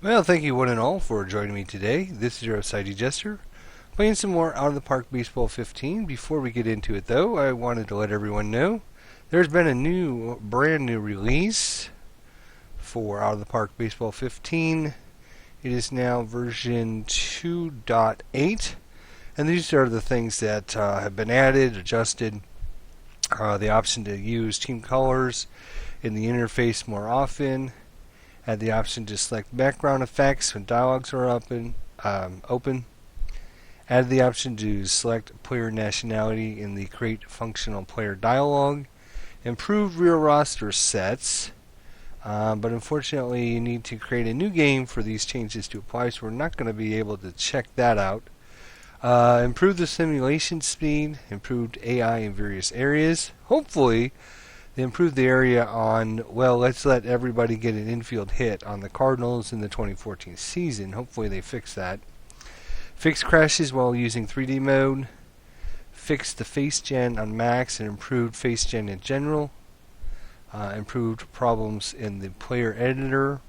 Well, thank you one and all for joining me today. This is your Society Jester, playing some more Out of the Park Baseball 15. Before we get into it, though, I wanted to let everyone know there's been a brand new release for Out of the Park Baseball 15. It is now version 2.8, and these are the things that have been added, adjusted. The option to use team colors in the interface more often. Add the option to select background effects when dialogues are open. Add the option to select player nationality in the create functional player dialog. Improve real roster sets. But unfortunately, you need to create a new game for these changes to apply, so we're not going to be able to check that out. Improve the simulation speed. Improved AI in various areas. Hopefully, they improved the area on, well, let's let everybody get an infield hit on the Cardinals in the 2014 season. Hopefully they fix that. Fix crashes while using 3D mode. Fix the face gen on Max and improved face gen in general. Improved problems in the player editor.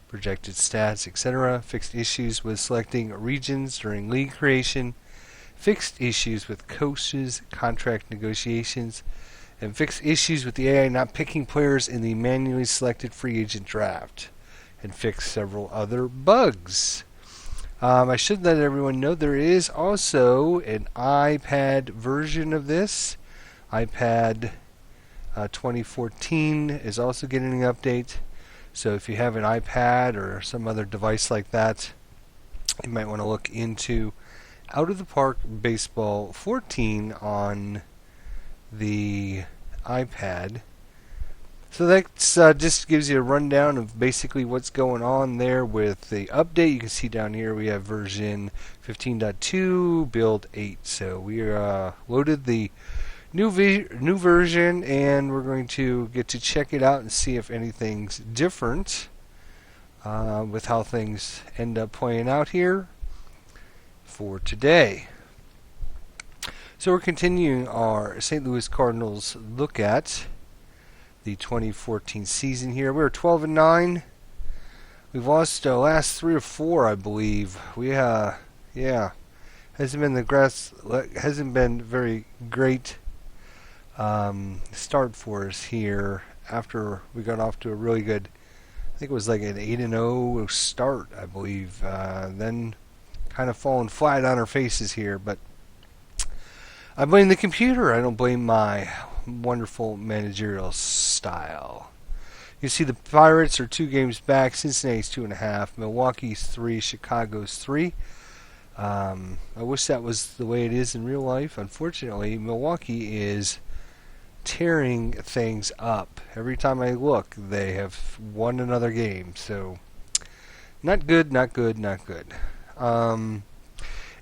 Projected stats, etc. Fixed issues with selecting regions during league creation. Fixed issues with coaches, contract negotiations, and fix issues with the AI not picking players in the manually selected free agent draft, and fix several other bugs. I should let everyone know there is also an iPad version of this. iPad 2014 is also getting an update. So if you have an iPad or some other device like that, you might want to look into Out of the Park Baseball 14 on the iPad. So that just gives you a rundown of basically what's going on there with the update. You can see down here we have version 15.2 build 8. So we loaded the new version, and we're going to get to check it out and see if anything's different with how things end up playing out here for today. So we're continuing our St. Louis Cardinals look at the 2014 season here. We're 12-9. We've lost the last 3 or 4, I believe. Hasn't been very great start for us here after we got off to a really good, I think it was like an 8-0 start, I believe. Then kind of falling flat on our faces here, but I blame the computer. I don't blame my wonderful managerial style. You see the Pirates are 2 games back. Cincinnati's 2.5. Milwaukee's 3. Chicago's 3. I wish that was the way it is in real life. Unfortunately, Milwaukee is tearing things up. Every time I look, they have won another game. So, not good, not good, not good.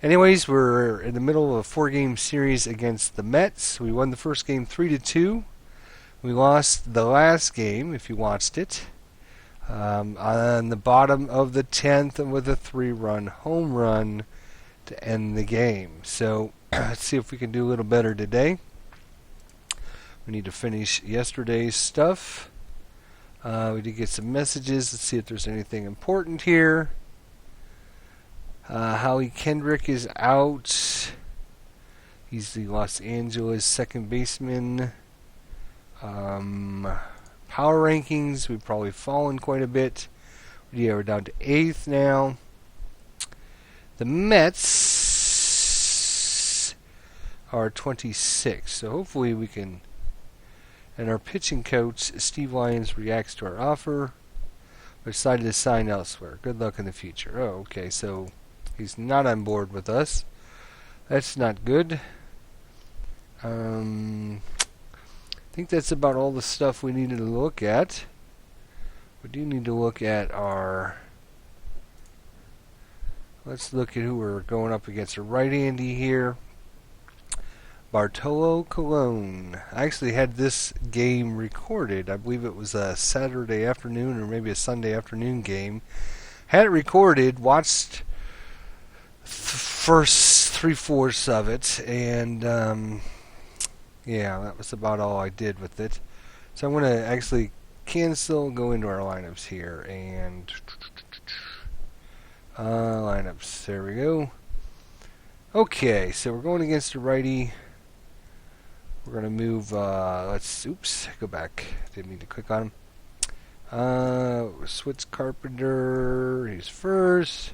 Anyways, we're in the middle of a 4-game series against the Mets. We won the first game 3-2. We lost the last game, if you watched it, on the bottom of the 10th with a 3-run home run to end the game. So let's see if we can do a little better today. We need to finish yesterday's stuff. We did get some messages. Let's see if there's anything important here. Howie Kendrick is out. He's the Los Angeles second baseman. Power rankings, we've probably fallen quite a bit. We're down to 8th now. The Mets are 26, so hopefully we can. And our pitching coach, Steve Lyons, reacts to our offer. We decided to sign elsewhere. Good luck in the future. Oh, okay, so he's not on board with us. That's not good. I think that's about all the stuff we needed to look at. We do need to look at our... Let's look at who we're going up against. A right-handy here. Bartolo Colon. I actually had this game recorded. I believe it was a Saturday afternoon or maybe a Sunday afternoon game. Had it recorded, watched first 3/4 of it, and yeah, that was about all I did with it. So I'm going to actually cancel, go into our lineups here, and Lineups. There we go. Okay, so we're going against a righty. We're going to move, oops, go back. Didn't mean to click on him. Switch Carpenter, he's first.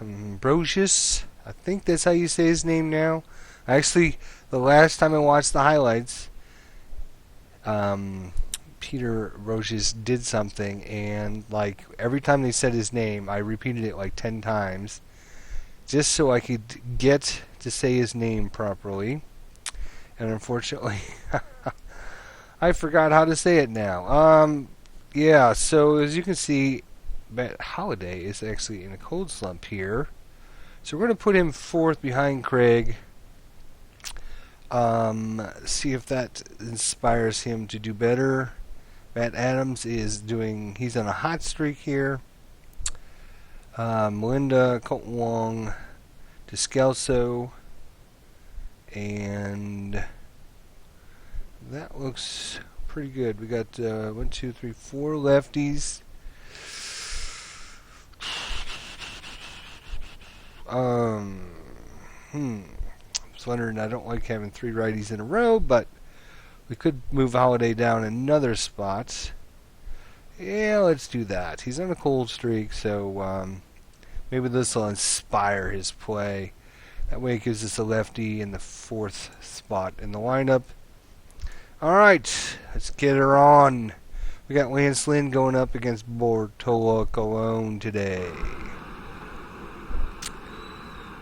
Ambrosius, I think that's how you say his name now. Actually, the last time I watched the highlights, Peter Ambrosius did something, and like every time they said his name, I repeated it like 10 times, just so I could get to say his name properly. And unfortunately, I forgot how to say it now. Yeah, so as you can see, Matt Holliday is actually in a cold slump here. So we're going to put him fourth behind Craig. See if that inspires him to do better. Matt Adams he's on a hot streak here. Melinda, Colton Wong, Descalso, and that looks pretty good. We got 1, 2, 3, 4 lefties. I was wondering, I don't like having 3 righties in a row, but we could move Holiday down another spot. Yeah, let's do that. He's on a cold streak, so maybe this will inspire his play. That way it gives us a lefty in the 4th spot in the lineup. Alright, let's get her on. We got Lance Lynn going up against Bartolo Colon today.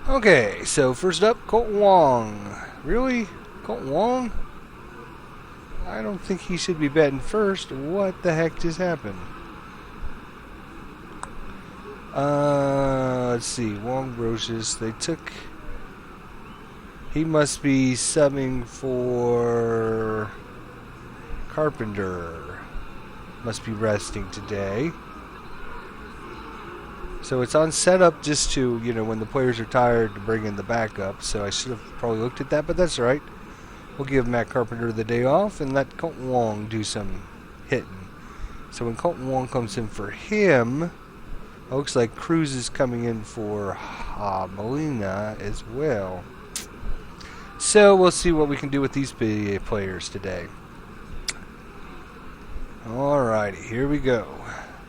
Okay, so first up, Colton Wong. Really? Colton Wong? I don't think he should be batting first. What the heck just happened? Let's see. Wong Brocious. He must be subbing for Carpenter. Must be resting today. So it's on setup just to, when the players are tired, to bring in the backup. So I should have probably looked at that, but that's all right. We'll give Matt Carpenter the day off and let Colton Wong do some hitting. So when Colton Wong comes in for him, it looks like Cruz is coming in for Molina as well. So we'll see what we can do with these players today. Alrighty, here we go.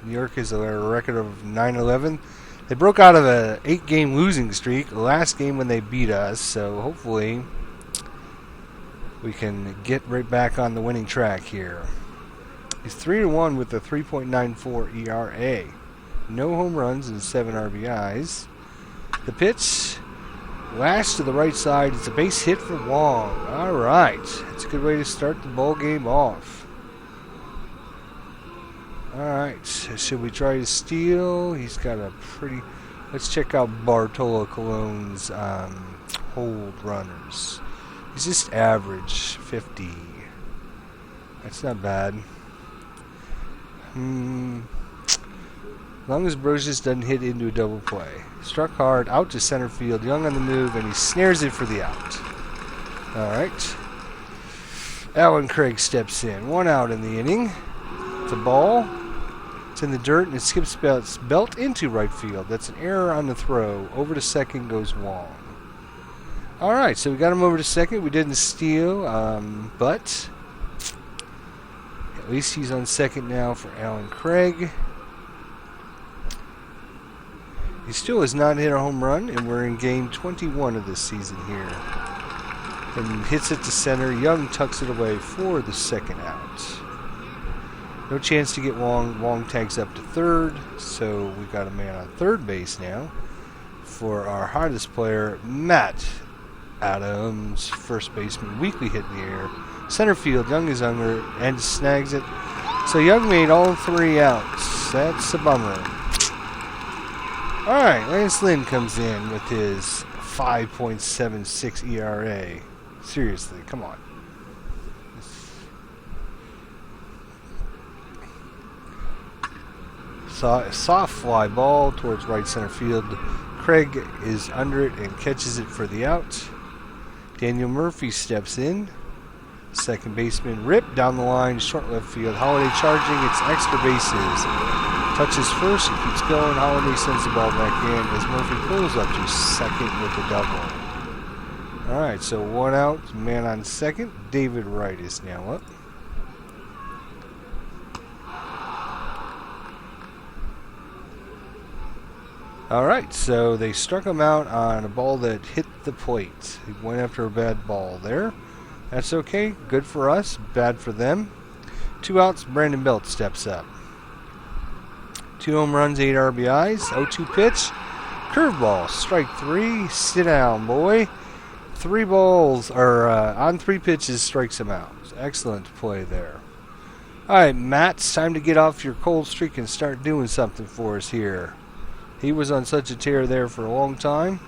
New York is a record of 9-11. They broke out of an 8-game losing streak last game when they beat us, so hopefully we can get right back on the winning track here. He's 3-1 with a 3.94 ERA. No home runs and 7 RBIs. The pitch, lash to the right side. It's a base hit for Wong. Alright, that's a good way to start the ball game off. Alright, should we try to steal? He's got a pretty... Let's check out Bartolo Colon's hold runners. He's just average, 50. That's not bad. As long as Brocious doesn't hit into a double play. Struck hard, out to center field, Young on the move, and he snares it for the out. Alright. Alan Craig steps in. 1 out in the inning. It's a ball. It's in the dirt, and it skips belt into right field. That's an error on the throw. Over to second goes Wong. Alright, so we got him over to second. We didn't steal, but at least he's on second now for Alan Craig. He still has not hit a home run, and we're in game 21 of this season here. And hits it to center. Young tucks it away for the second out. No chance to get Wong. Wong tags up to third, so we've got a man on third base now for our hottest player, Matt Adams, first baseman. Weekly hit in the air. Center field, Young is under and snags it. So Young made all 3 outs. That's a bummer. Alright, Lance Lynn comes in with his 5.76 ERA. Seriously, come on. Soft fly ball towards right center field. Craig is under it and catches it for the out. Daniel Murphy steps in. Second baseman Rip down the line, short left field. Holiday charging, it's extra bases. Touches first, he keeps going. Holiday sends the ball back in as Murphy pulls up to second with the double. Alright, so 1 out, man on second. David Wright is now up. Alright, so they struck him out on a ball that hit the plate. He went after a bad ball there. That's okay. Good for us. Bad for them. 2 outs, Brandon Belt steps up. 2 home runs, 8 RBIs. 0-2 pitch. Curveball. Strike 3. Sit down, boy. 3 balls, or on 3 pitches, strikes him out. Excellent play there. Alright, Matt, it's time to get off your cold streak and start doing something for us here. He was on such a tear there for a long time.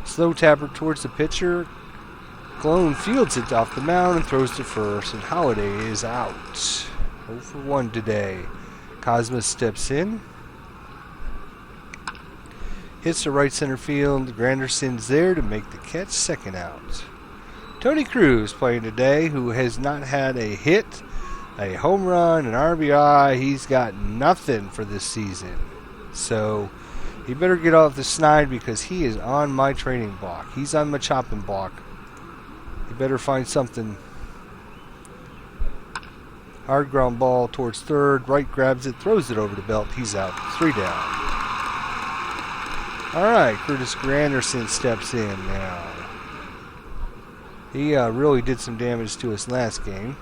Slow tapper towards the pitcher. Cologne fields it off the mound and throws to first, and Holiday is out. 0 for 1 today. Cosma steps in. Hits to right center field. Granderson's there to make the catch. 2nd out. Tony Cruz playing today, who has not had a hit, a home run, an RBI. He's got nothing for this season. So he better get off the snide because he is on my training block. He's on my chopping block. He better find something. Hard ground ball towards third. Wright grabs it, throws it over to Belt. He's out. 3 down. Alright, Curtis Granderson steps in now. He really did some damage to us last game.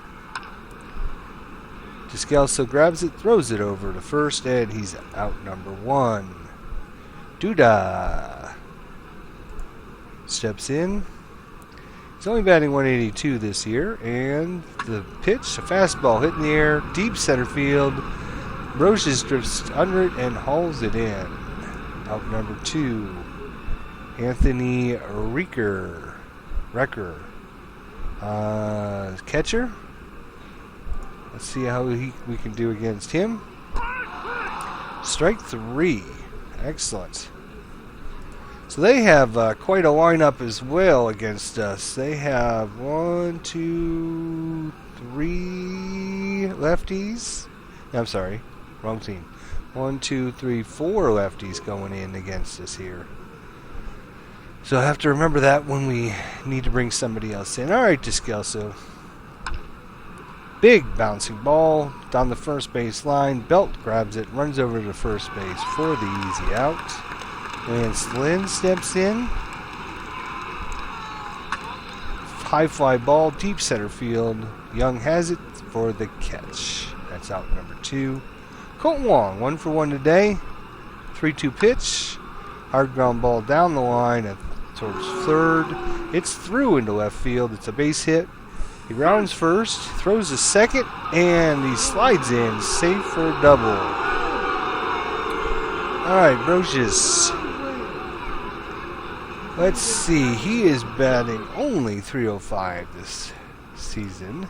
Descalso grabs it, throws it over to first, and he's out number 1. Duda steps in. He's only batting 182 this year, and the pitch, a fastball hit in the air, deep center field. Roches drifts under it and hauls it in. Out number 2, Anthony Wrecker. Catcher. Let's see how we can do against him. Strike 3. Excellent. So they have quite a lineup as well against us. They have 1, 2, 3 lefties. I'm sorry, wrong team. 1, 2, 3, 4 lefties going in against us here. So I have to remember that when we need to bring somebody else in. Alright, Descalso. Big bouncing ball down the first base line. Belt grabs it, runs over to first base for the easy out. Lance Lynn steps in. High fly ball, deep center field. Young has it for the catch. That's out number 2. Colton Wong, 1 for 1 today. 3-2 pitch. Hard ground ball down the line towards third. It's through into left field. It's a base hit. He rounds first, throws a second, and he slides in, safe for a double. Alright, Brochus. Let's see, he is batting only 305 this season.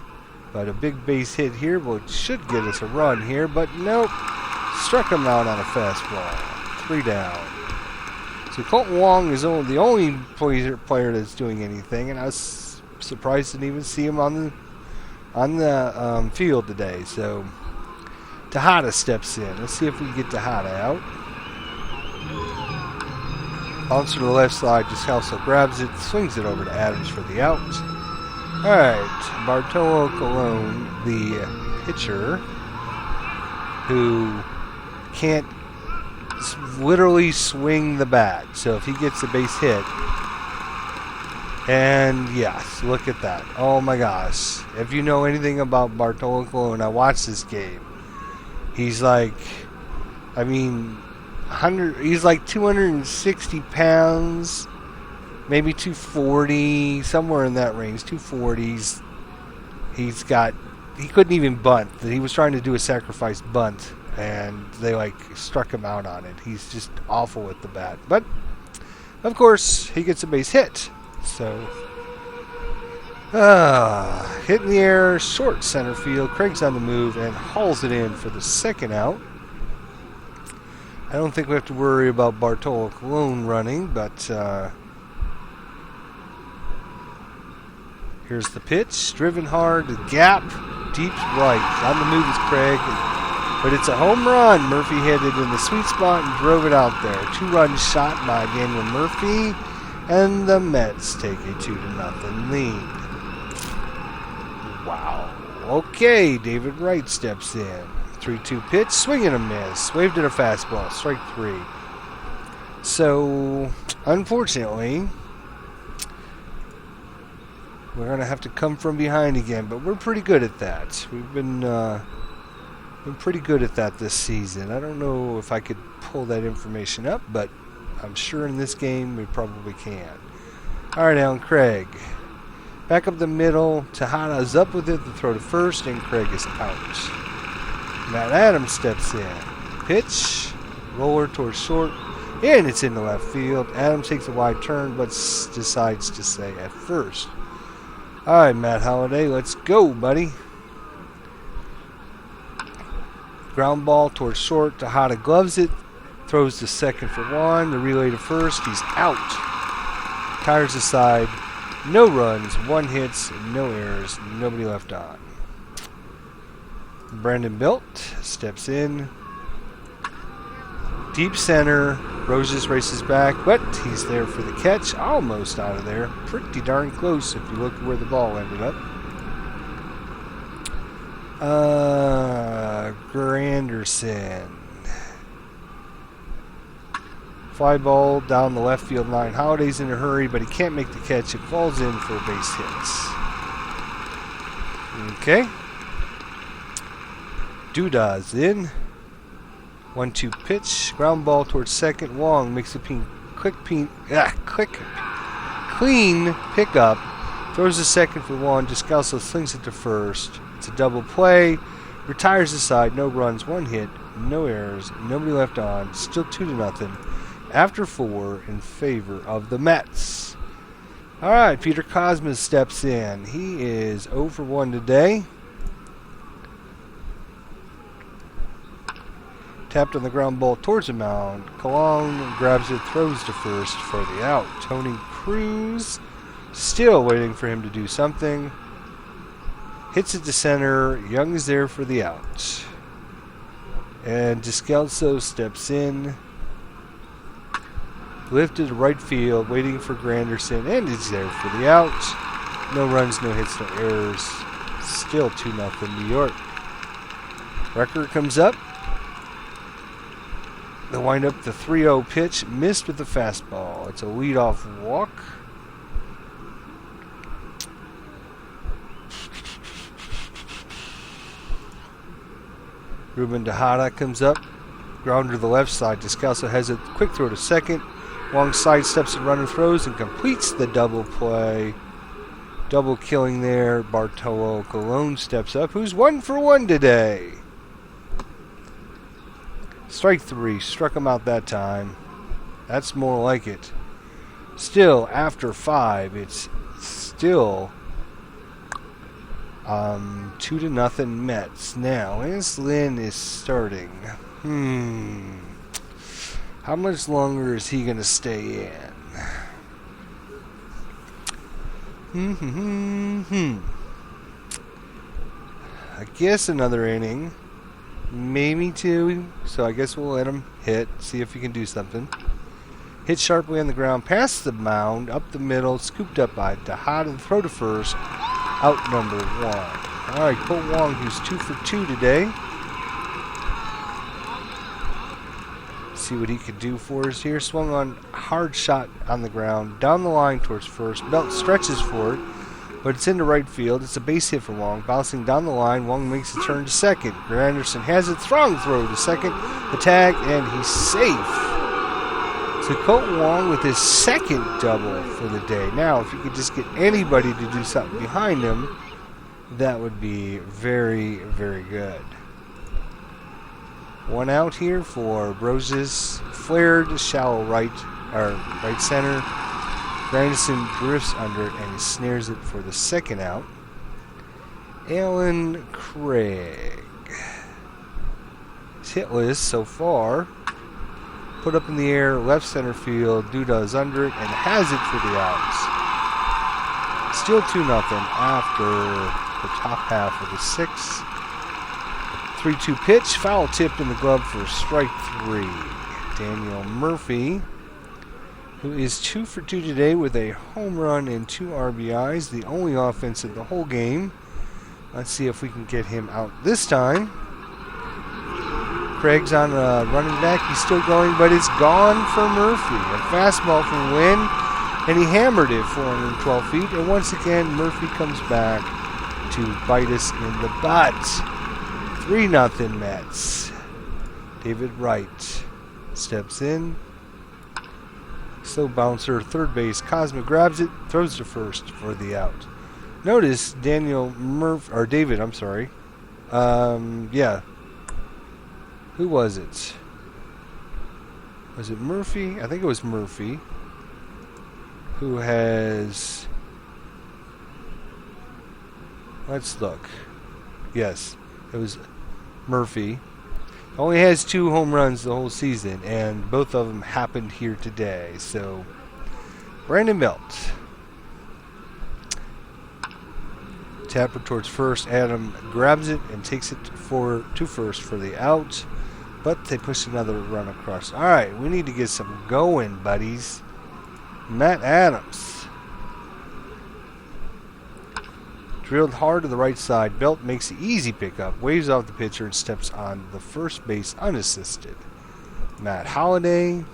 But a big base hit here, well, it should get us a run here, but nope. Struck him out on a fastball. 3 down. So Colton Wong is the only player that's doing anything, and I was surprised to even see him on the field today. So Tejada steps in. Let's see if we can get Tejada out. Bounce to the left side. Descalso grabs it, swings it over to Adams for the out. All right, Bartolo Colon, the pitcher, who can't literally swing the bat. So if he gets a base hit. And yes, look at that. Oh my gosh. If you know anything about Bartolo Colon, I watched this game. He's like, he's like 260 pounds, maybe 240, somewhere in that range, 240s. He couldn't even bunt. He was trying to do a sacrifice bunt, and they struck him out on it. He's just awful with the bat. But, of course, he gets a base hit. So, hit in the air, short center field. Craig's on the move and hauls it in for the 2nd out. I don't think we have to worry about Bartolo Colon running, but here's the pitch. Driven hard, the gap, deep right. On the move is Craig. But it's a home run. Murphy hit it in the sweet spot and drove it out there. 2-run shot by Daniel Murphy. And the Mets take a 2-0 lead. Wow. Okay, David Wright steps in. 3-2 pitch, swing and a miss. Waved at a fastball, strike 3. So, unfortunately, we're going to have to come from behind again, but we're pretty good at that. We've been pretty good at that this season. I don't know if I could pull that information up, but I'm sure in this game we probably can. All right, Alan Craig. Back up the middle. Tejada's up with it. The throw to first, and Craig is out. Matt Adams steps in. Pitch. Roller towards short. And it's in the left field. Adams takes a wide turn, but decides to stay at first. All right, Matt Holliday, let's go, buddy. Ground ball towards short. Tejada gloves it. Throws to second for 1. The relay to first. He's out. Tires aside. No runs, 1 hits, no errors, nobody left on. Brandon Belt steps in. Deep center. Roses races back, but he's there for the catch. Almost out of there. Pretty darn close if you look at where the ball ended up. Granderson. Fly ball down the left field line. Holliday's in a hurry, but he can't make the catch. It falls in for base hits. Okay. Duda's in. 1-2 pitch. Ground ball towards second. Wong makes a clean pickup. Throws to second for 1. Descalso slings it to first. It's a double play. Retires aside. No runs, 1 hit, no errors, nobody left on. Still 2-0. After 4 in favor of the Mets. All right, Peter Cosmas steps in. He is 0 for 1 today. Tapped on the ground ball towards the mound. Colon grabs it, throws to first for the out. Tony Cruz still waiting for him to do something. Hits it to center. Young is there for the out. And Descalso steps in. Lifted to right field, waiting for Granderson, and he's there for the out. No runs, no hits, no errors. Still 2-0 New York. Record comes up. They wind up the 3-0 pitch, missed with the fastball. It's a leadoff walk. Ruben Tejada comes up. Grounder to the left side. Descalso has a quick throw to second. Wong sidesteps the runner, throws, and completes the double play. Double killing there. Bartolo Colon steps up, who's 1 for 1 today. Strike 3. Struck him out that time. That's more like it. Still, after 5, it's still 2-0 Mets. Now, Lance Lynn is starting. How much longer is he going to stay in? I guess another inning. Maybe 2. So I guess we'll let him hit. See if he can do something. Hit sharply on the ground. Past the mound. Up the middle. Scooped up by Tejada. Throw to first. Out number 1. Alright, Colt Wong, who's 2 for 2 today. See what he could do for us here. Swung on, hard shot on the ground, down the line towards first. Belt stretches for it, but it's into right field. It's a base hit for Wong. Bouncing down the line, Wong makes a turn to second. Granderson has it, strong throw to second. The tag, and he's safe. So Colt Wong with his second double for the day. Now, if you could just get anybody to do something behind him, that would be very, very good. 1 out here for Roses. Flared shallow right center. Granderson drifts under it and he snares it for the second out. Alan Craig. He's hitless so far. Put up in the air, left center field. Duda is under it and has it for the outs. Still 2-0 after the top half of the 6th. 3-2 pitch, foul tip in the glove for strike 3. Daniel Murphy, who is 2 for 2 today with a home run and 2 RBIs, the only offense of the whole game. Let's see if we can get him out this time. Craig's on running back. He's still going, but it's gone for Murphy. A fastball for Wynn, and he hammered it 412 feet. And once again, Murphy comes back to bite us in the butt. 3-0 Mets. David Wright steps in. Slow bouncer, third base. Cosma grabs it, throws to first for the out. Notice David, yeah. Who was it? Was it Murphy? I think it was Murphy. Who has... Let's look. Yes, it was Murphy. Only has 2 home runs the whole season, and both of them happened here today. So, Brandon Belt. Tapper towards first. Adam grabs it and takes it to first for the out. But they push another run across. All right, we need to get some going, buddies. Matt Adams. Drilled hard to the right side. Belt makes the easy pickup, waves off the pitcher, and steps on the first base unassisted. Matt Holliday.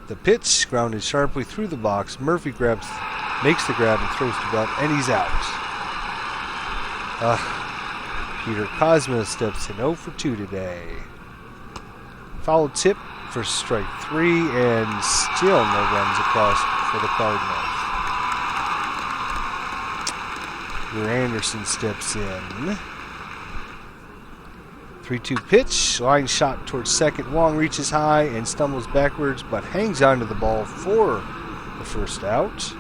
The pitch grounded sharply through the box. Murphy makes the grab and throws to Belt, and he's out. Peter Cosma steps in 0 for 2 today. Foul tip for strike 3, and still no runs across for the Cardinals. Drew Anderson steps in. 3-2 pitch, line shot towards second. Wong reaches high and stumbles backwards, but hangs onto the ball for the first out.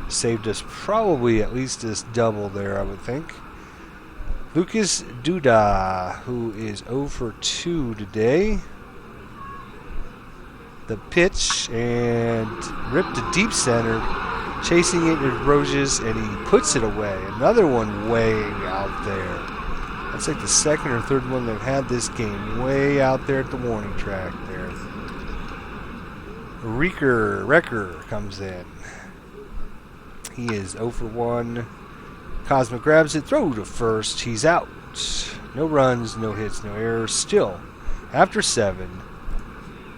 Saved us probably at least this double there, I would think. Lucas Duda, who is 0 for 2 today. The pitch, and ripped to deep center. Chasing it is Roges, and he puts it away. Another one way out there. That's like the second or third one they've had this game. Way out there at the warning track there. Recker comes in. He is 0 for 1. Cosma grabs it, throw to first. He's out. No runs, no hits, no errors. Still, after 7,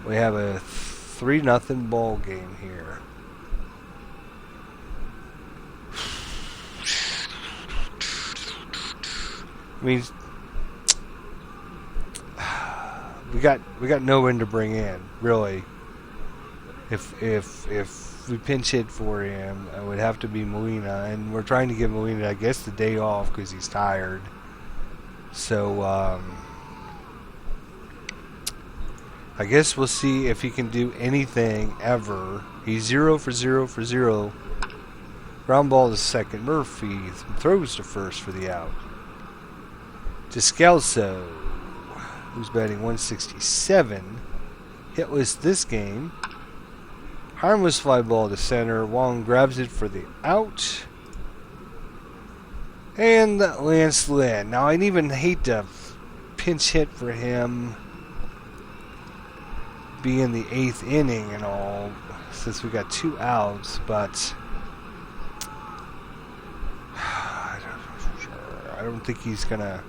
we have a 3-0 ball game here. I mean, we got no one to bring in, really. If we pinch hit for him, it would have to be Molina, and we're trying to give Molina, I guess, the day off because he's tired. So I guess we'll see if he can do anything ever. He's 0 for 0 for 0. Ground ball to second. Murphy throws to first for the out. Descalso, who's batting 167, hitless this game. Harmless fly ball to center. Wong grabs it for the out. And Lance Lynn. Now, I'd even hate to pinch hit for him being the 8th inning and all, since we got 2 outs, but I don't think he's gonna.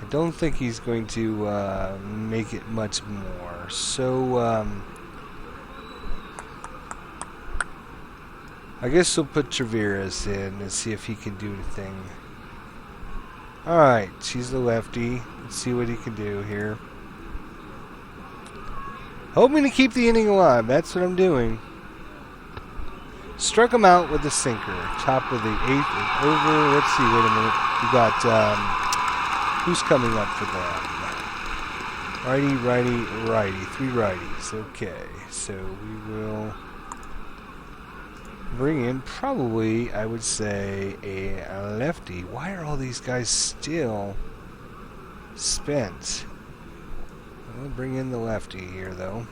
I don't think he's going to make it much more. So I guess we'll put Traveras in and see if he can do anything. Alright, she's the lefty. Let's see what he can do here. Hoping to keep the inning alive. That's what I'm doing. Struck him out with the sinker. Top of the 8th is over. Let's see, wait a minute. We got, who's coming up for them? Righty, righty, righty. 3 righties. Okay, so we will bring in probably, I would say, a lefty. Why are all these guys still spent? We'll bring in the lefty here, though.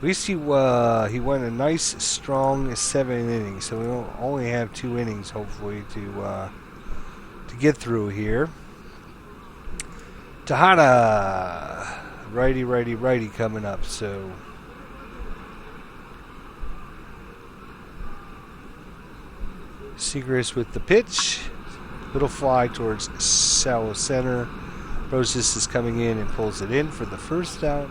At least he went a nice, strong 7 innings, so we will only have 2 innings, hopefully, to get through here. Tejada, righty, righty, righty coming up, so Segris with the pitch. Little fly towards shallow center. Roses is coming in and pulls it in for the first out.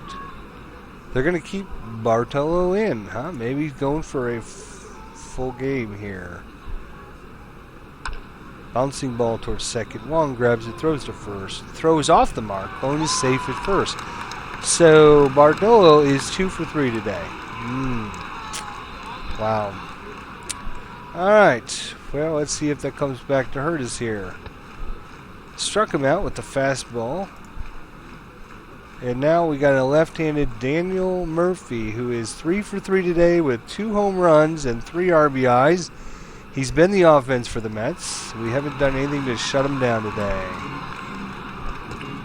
They're going to keep Bartolo in, huh? Maybe he's going for a full game here. Bouncing ball towards second. Wong grabs it, throws to first. Throws off the mark. Bone is safe at first. So Bartolo is 2 for 3 today. Wow. Alright. Well, let's see if that comes back to hurt us here. Struck him out with the fastball. And now we got a left-handed Daniel Murphy, who is 3 for 3 today with 2 home runs and 3 RBIs. He's been the offense for the Mets. We haven't done anything to shut him down today.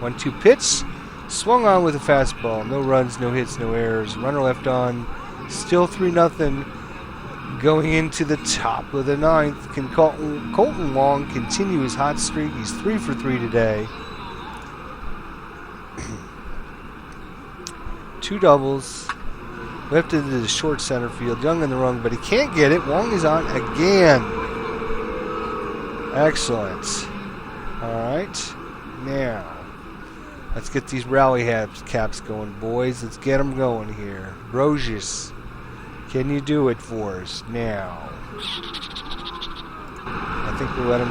1-2 pitch. Swung on with a fastball. No runs, no hits, no errors. Runner left on. Still 3-0. Going into the top of the 9th. Can Colton Wong continue his hot streak? He's 3 for 3 today. 2 doubles. Left into the short center field. Young in the run, but he can't get it. Wong is on again. Excellent. Alright. Now, let's get these rally caps going, boys. Let's get them going here. Rosius, can you do it for us now? I think we'll let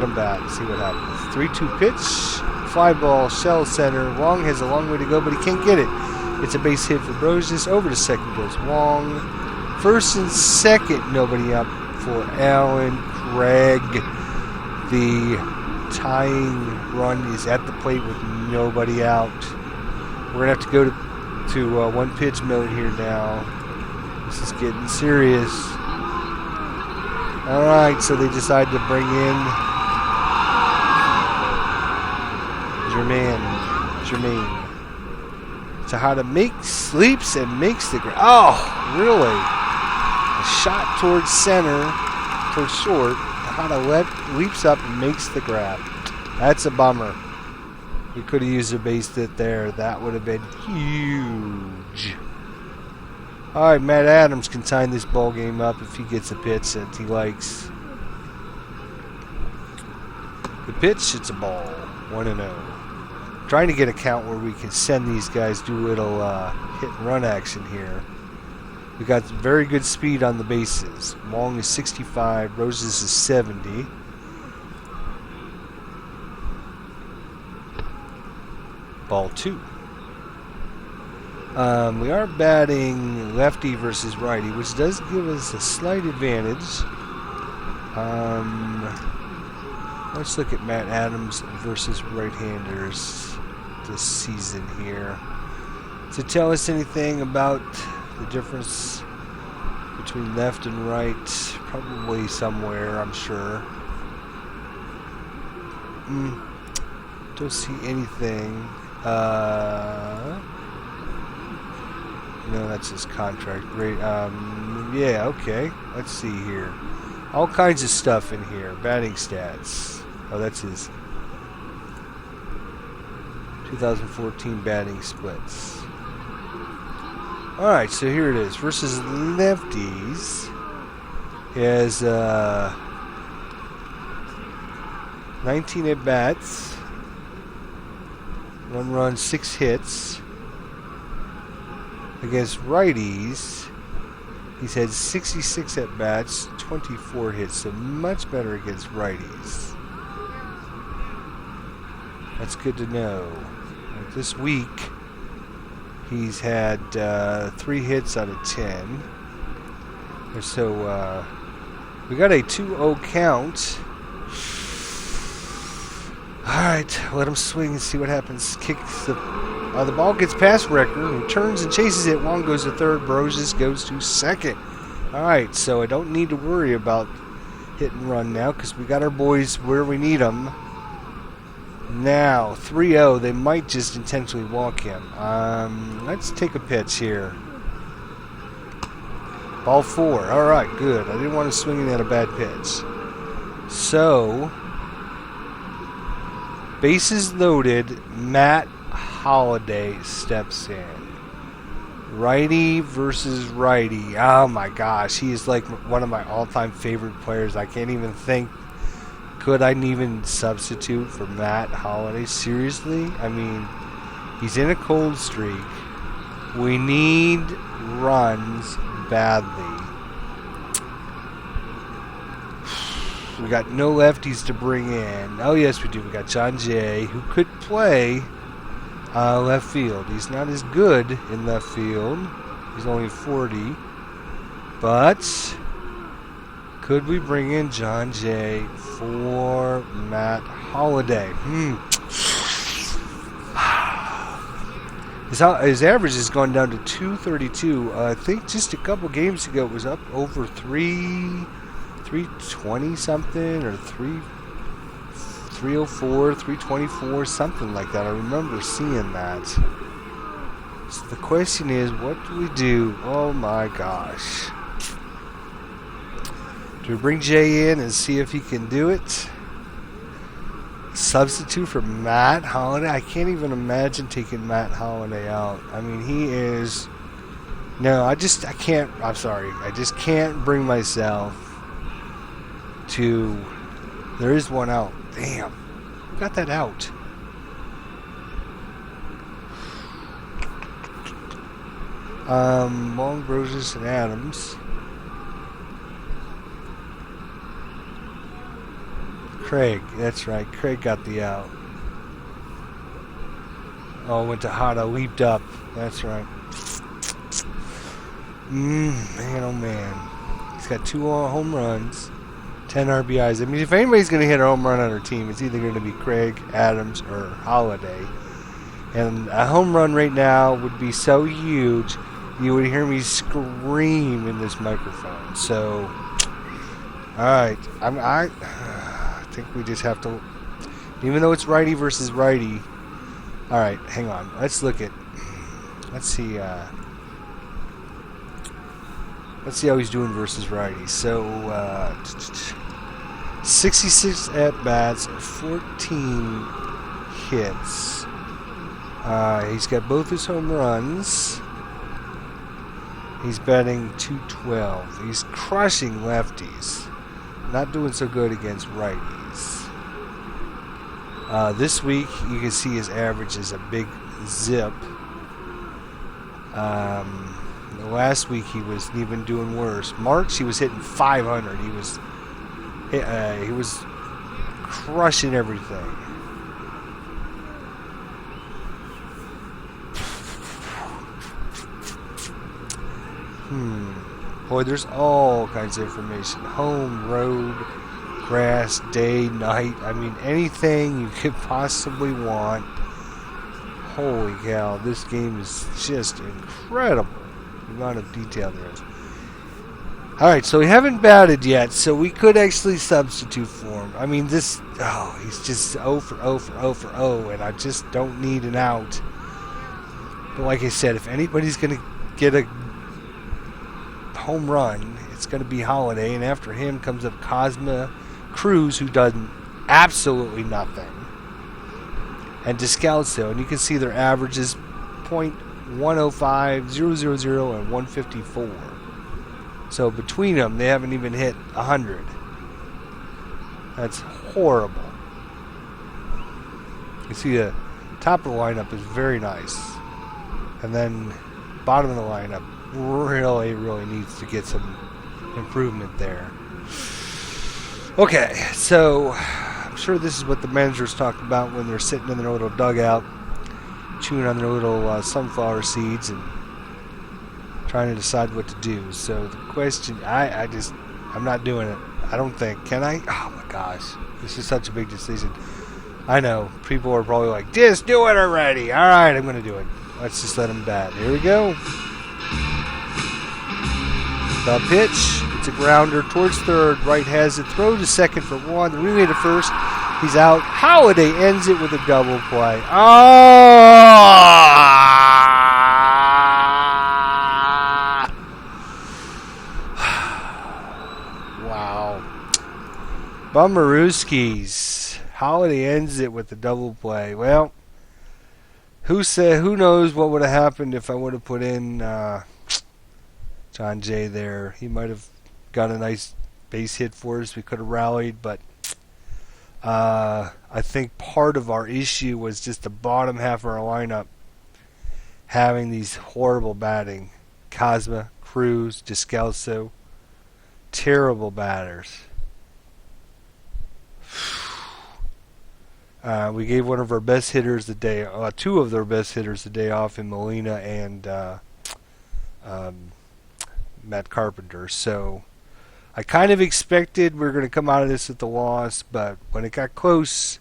him bat and see what happens. 3-2 pitch. Fly ball, shell center. Wong has a long way to go, but he can't get it. It's a base hit for Brosius. Over to second goes Wong. First and second, nobody up for Allen Craig. The tying run is at the plate with nobody out. We're going to have to go to one pitch mode here now. This is getting serious. Alright, so they decided to bring in Jermaine. Tejada leaps and makes the grab. Oh, really? A shot towards center, towards short. Tejada leaps up and makes the grab. That's a bummer. We could have used a base hit there. That would have been huge. All right, Matt Adams can tie this ball game up if he gets a pitch that he likes. The pitch, it's a ball. 1-0. Trying to get a count where we can send these guys, do a little hit and run action here. We got very good speed on the bases. Wong is 65, Roses is 70. Ball 2. We are batting lefty versus righty, which does give us a slight advantage. Let's look at Matt Adams versus right-handers this season here. To tell us anything about the difference between left and right, probably somewhere, I'm sure. Don't see anything. No, that's his contract. Great. Yeah, okay. Let's see here. All kinds of stuff in here. Batting stats. Oh, that's his 2014 batting splits. Alright, so here it is. Versus lefties. He has 19 at-bats. 1 run, 6 hits. Against righties, he's had 66 at-bats, 24 hits, so much better against righties. That's good to know. Like this week, he's had 3 hits out of 10. So, we got a 2-0 count. Alright, let him swing and see what happens. Kicks the ball gets past Recker, who turns and chases it. Wong goes to third. Brosius goes to second. Alright, so I don't need to worry about hit and run now because we got our boys where we need them. Now, 3-0. They might just intentionally walk him. Let's take a pitch here. Ball 4. All right, good. I didn't want to swing it at a bad pitch. So, bases loaded. Matt Holliday steps in. Righty versus righty. Oh my gosh, he is like one of my all-time favorite players. I can't even think. Could I even substitute for Matt Holliday? Seriously? I mean, he's in a cold streak. We need runs badly. We got no lefties to bring in. Oh yes, we do. We got John Jay, who could play left field. He's not as good in left field. He's only 40. But could we bring in John Jay for Matt Holliday? His average has gone down to 232. I think just a couple games ago it was up over 320 something, or 304, 324, something like that. I remember seeing that. So the question is, what do we do? Oh my gosh. Do we bring Jay in and see if he can do it? Substitute for Matt Holliday? I can't even imagine taking Matt Holliday out. I mean, he is... No, I can't... I'm sorry. I just can't bring myself to... There is one out. Damn. Who got that out? Long, Roses, and Adams. Craig, that's right. Craig got the out. Oh, went to Hada, leaped up. That's right. Man, oh man. He's got 2 home runs, 10 RBIs. I mean, if anybody's going to hit a home run on our team, it's either going to be Craig, Adams, or Holliday. And a home run right now would be so huge, you would hear me scream in this microphone. So, alright. I think we just have to, even though it's righty versus righty. Alright, hang on. Let's see how he's doing versus righty. So 66 at bats, 14 hits. He's got both his home runs. He's batting .212. He's crushing lefties. Not doing so good against righties. This week, you can see his average is a big zip. Last week, he was even doing worse. March, he was hitting 500. He was crushing everything. Boy, there's all kinds of information. Home, road, grass, day, night. I mean, anything you could possibly want. Holy cow, this game is just incredible. The amount of detail there is. Alright, so we haven't batted yet, so we could actually substitute for him. I mean, he's just 0 for 0 for 0 for 0, and I just don't need an out. But like I said, if anybody's going to get a home run, it's going to be Holliday, and after him comes up Cosma Cruz, who does absolutely nothing, and Descalso, and you can see their averages .105, 000, and 154. So between them, they haven't even hit 100. That's horrible. You see the top of the lineup is very nice, and then bottom of the lineup really needs to get some improvement there. Okay, so I'm sure this is what the managers talk about when they're sitting in their little dugout, chewing on their little sunflower seeds and trying to decide what to do. So the question, I'm not doing it. I don't think. Can I? Oh my gosh, this is such a big decision. I know people are probably like, just do it already. All right, I'm going to do it. Let's just let him bat. Here we go. The pitch, it's a grounder towards third. Right has it. Throw to second for 1. The relay to first. He's out. Holliday ends it with a double play. Oh! Bummerooskies. Holiday ends it with the double play. Well, who knows what would have happened if I would have put in John Jay there. He might have got a nice base hit for us. We could have rallied, but I think part of our issue was just the bottom half of our lineup having these horrible batting. Cosma, Cruz, Descalso. Terrible batters. We gave one of our best hitters the day, two of their best hitters the day off in Molina and Matt Carpenter. So I kind of expected we were going to come out of this with the loss, but when it got close,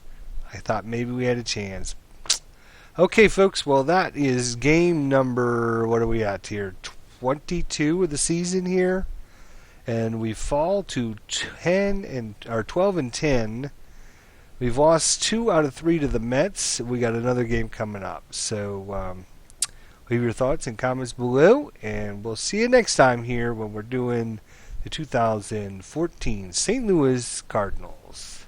I thought maybe we had a chance. Okay, folks, well, that is game number, what are we at here, 22 of the season here, and we fall to 12 and 10. We've lost 2 out of 3 to the Mets. We got another game coming up. So leave your thoughts and comments below, and we'll see you next time here when we're doing the 2014 St. Louis Cardinals.